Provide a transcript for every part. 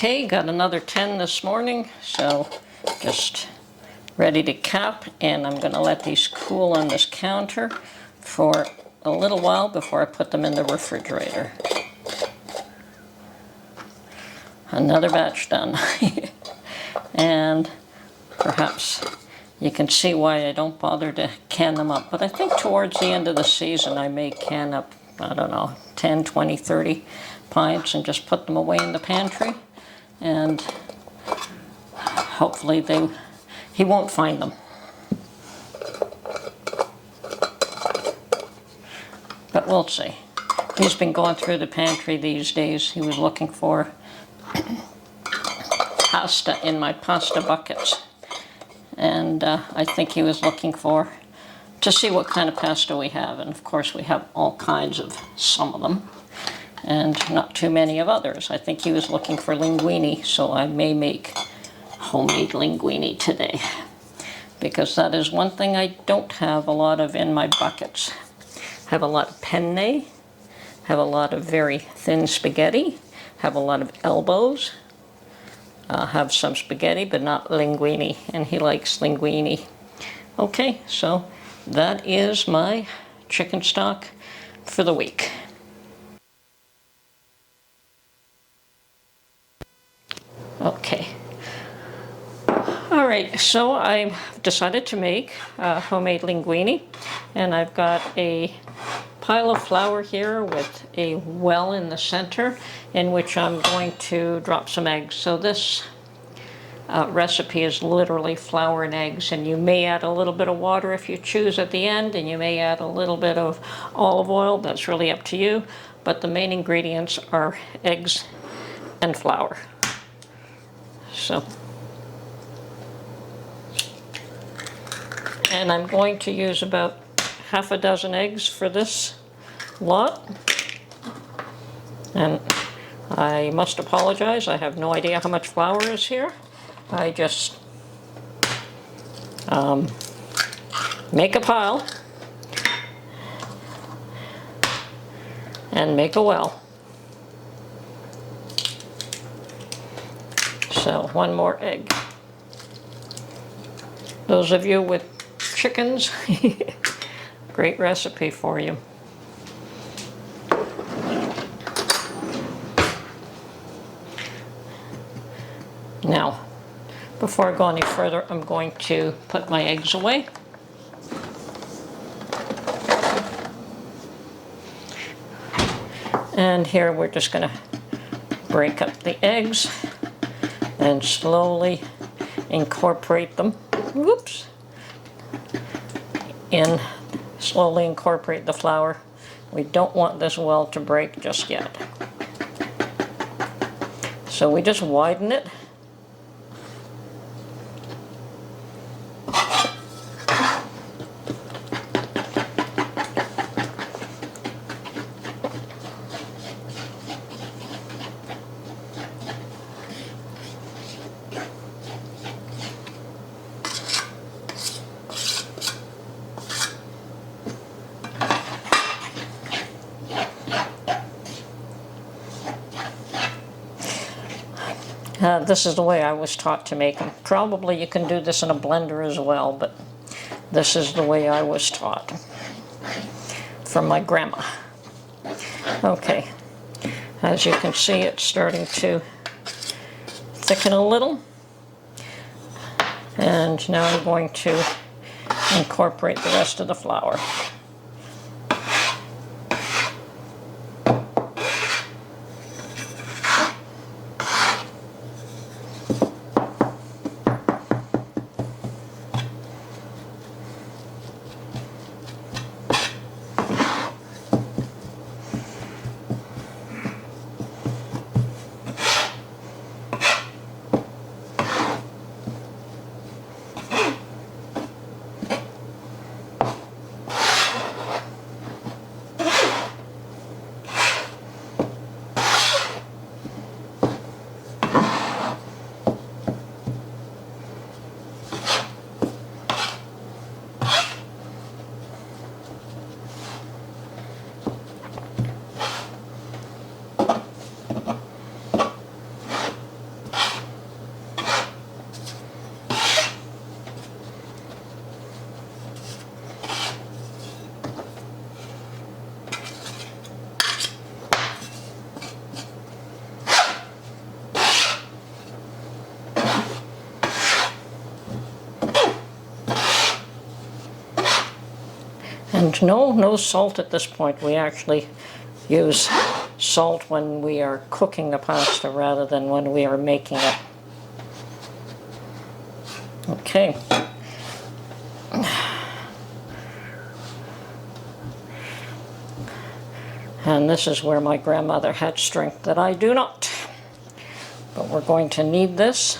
Okay, got another 10 this morning, so just ready to cap, and I'm going to let these cool on this counter for a little while before I put them in the refrigerator. Another batch done. And perhaps you can see why I don't bother to can them up, but I think towards the end of the season I may can up, I don't know, 10, 20, 30 pints and just put them away in the pantry, and hopefully he won't find them. But we'll see. He's been going through the pantry these days. He was looking for pasta in my pasta buckets. And I think he was looking to see what kind of pasta we have. And of course we have all kinds of some of them, and not too many of others. I think he was looking for linguini, so I may make homemade linguini today, because that is one thing I don't have a lot of in my buckets. Have a lot of penne, have a lot of very thin spaghetti, have a lot of elbows, have some spaghetti but not linguini, and he likes linguini. Okay, so that is my chicken stock for the week. Okay. Alright, so I decided to make homemade linguini, and I've got a pile of flour here with a well in the center in which I'm going to drop some eggs. So this recipe is literally flour and eggs, and you may add a little bit of water if you choose at the end, and you may add a little bit of olive oil. That's really up to you, but the main ingredients are eggs and flour. So, and I'm going to use about half a dozen eggs for this lot. And I must apologize, I have no idea how much flour is here. I just make a pile and make a well. So one more egg. Those of you with chickens, great recipe for you. Now, before I go any further, I'm going to put my eggs away. And here we're just going to break up the eggs and slowly incorporate them. Whoops. Slowly incorporate the flour. We don't want this well to break just yet. So we just widen it. This is the way I was taught to make them. Probably you can do this in a blender as well, but this is the way I was taught from my grandma. Okay, as you can see, it's starting to thicken a little. And now I'm going to incorporate the rest of the flour. And no salt at this point. We actually use salt when we are cooking the pasta rather than when we are making it. Okay. And this is where my grandmother had strength that I do not. But we're going to knead this.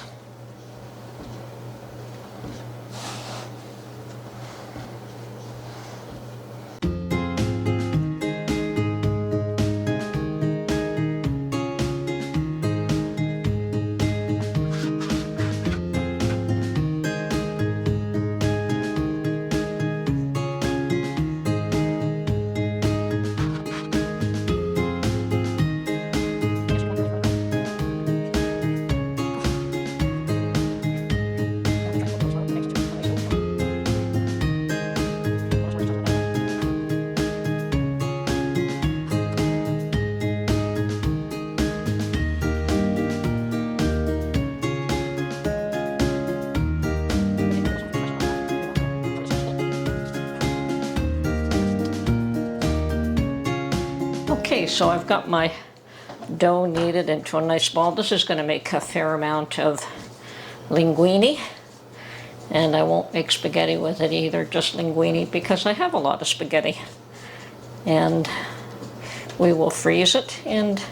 Okay, so I've got my dough kneaded into a nice ball. This is going to make a fair amount of linguini, and I won't make spaghetti with it either, just linguini, because I have a lot of spaghetti. And we will freeze it, and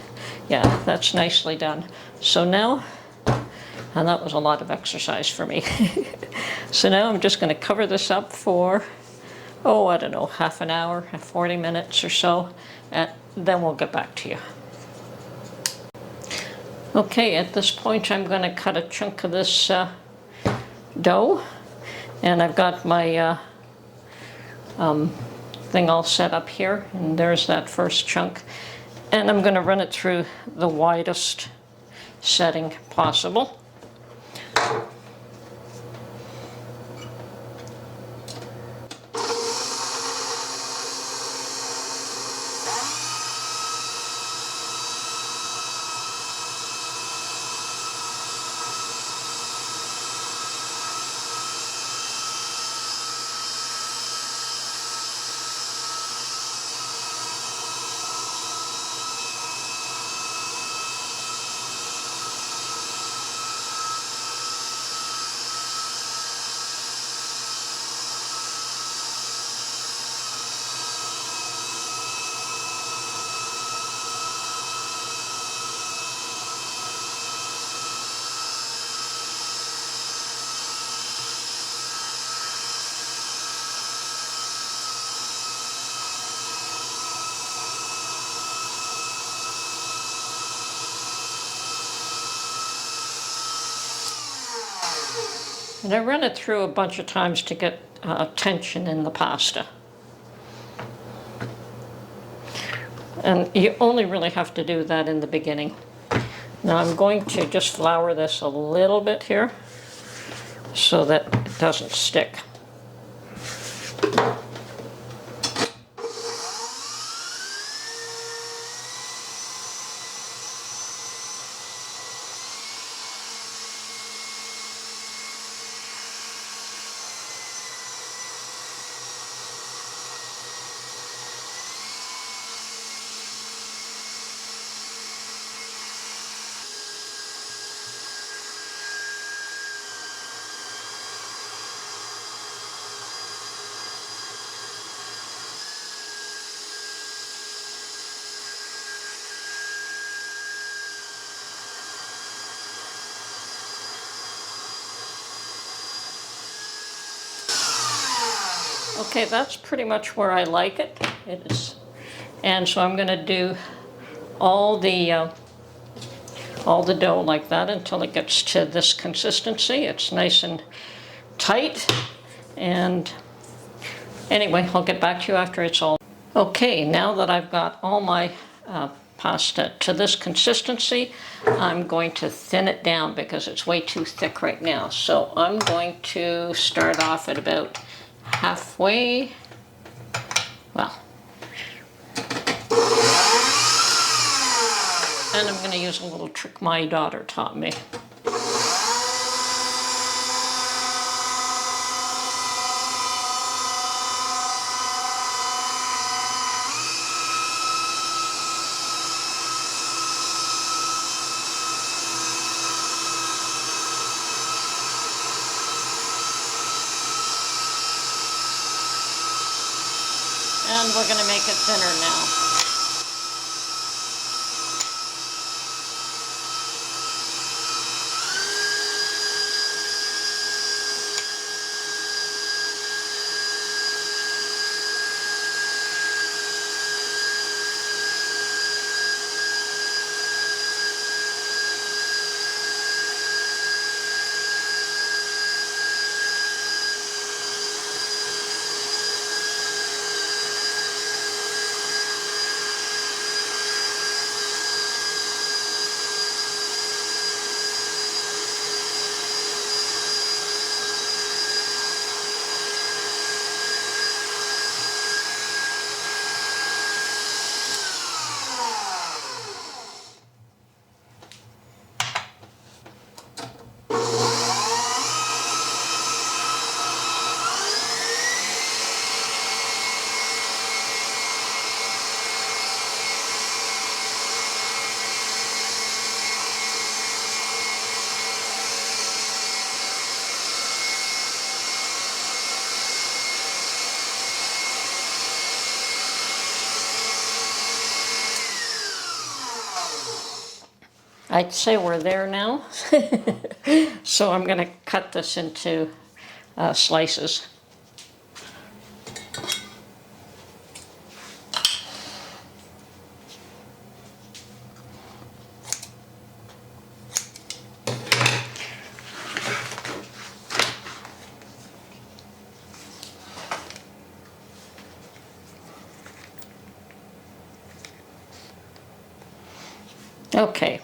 yeah, that's nicely done. So now, and that was a lot of exercise for me. So now I'm just going to cover this up for, oh, I don't know, half an hour, 40 minutes or so, and then we'll get back to you. Okay, at this point I'm going to cut a chunk of this dough, and I've got my thing all set up here, and there's that first chunk, and I'm going to run it through the widest setting possible. And I run it through a bunch of times to get tension in the pasta. And you only really have to do that in the beginning. Now I'm going to just flour this a little bit here so that it doesn't stick. Okay, that's pretty much where I like it. It is, and so I'm going to do all the dough like that until it gets to this consistency. It's nice and tight. And anyway, I'll get back to you after it's all. Okay, now that I've got all my pasta to this consistency, I'm going to thin it down because it's way too thick right now. So I'm going to start off at about halfway, well, and I'm going to use a little trick my daughter taught me. And we're going to make it thinner now. I'd say we're there now. So I'm going to cut this into slices. Okay,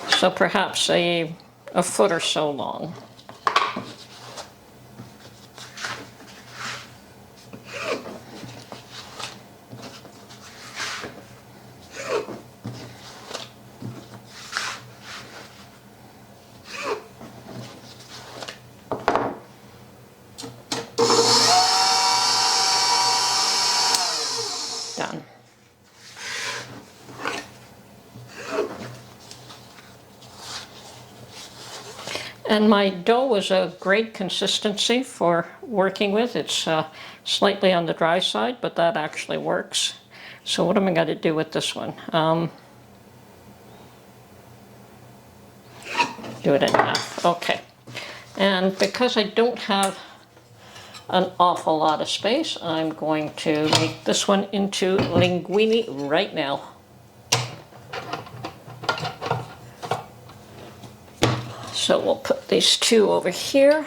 so perhaps a foot or so long. Done. And my dough is a great consistency for working with. It's slightly on the dry side, but that actually works. So what am I going to do with this one? Do it in half. Okay. And because I don't have an awful lot of space, I'm going to make this one into linguini right now. So we'll put these two over here.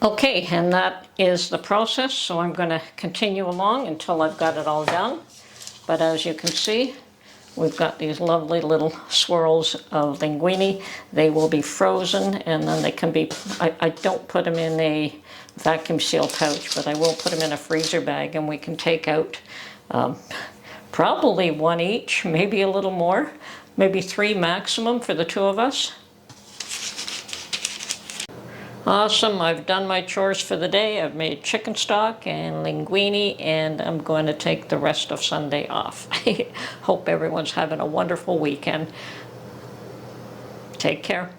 Okay, and that is the process, so I'm going to continue along until I've got it all done. But as you can see, we've got these lovely little swirls of linguini. They will be frozen, and then they can be, I don't put them in a vacuum seal pouch, but I will put them in a freezer bag, and we can take out probably one each, maybe a little more, maybe 3 maximum for the 2 of us. Awesome, I've done my chores for the day. I've made chicken stock and linguini, and I'm going to take the rest of Sunday off. Hope everyone's having a wonderful weekend. Take care.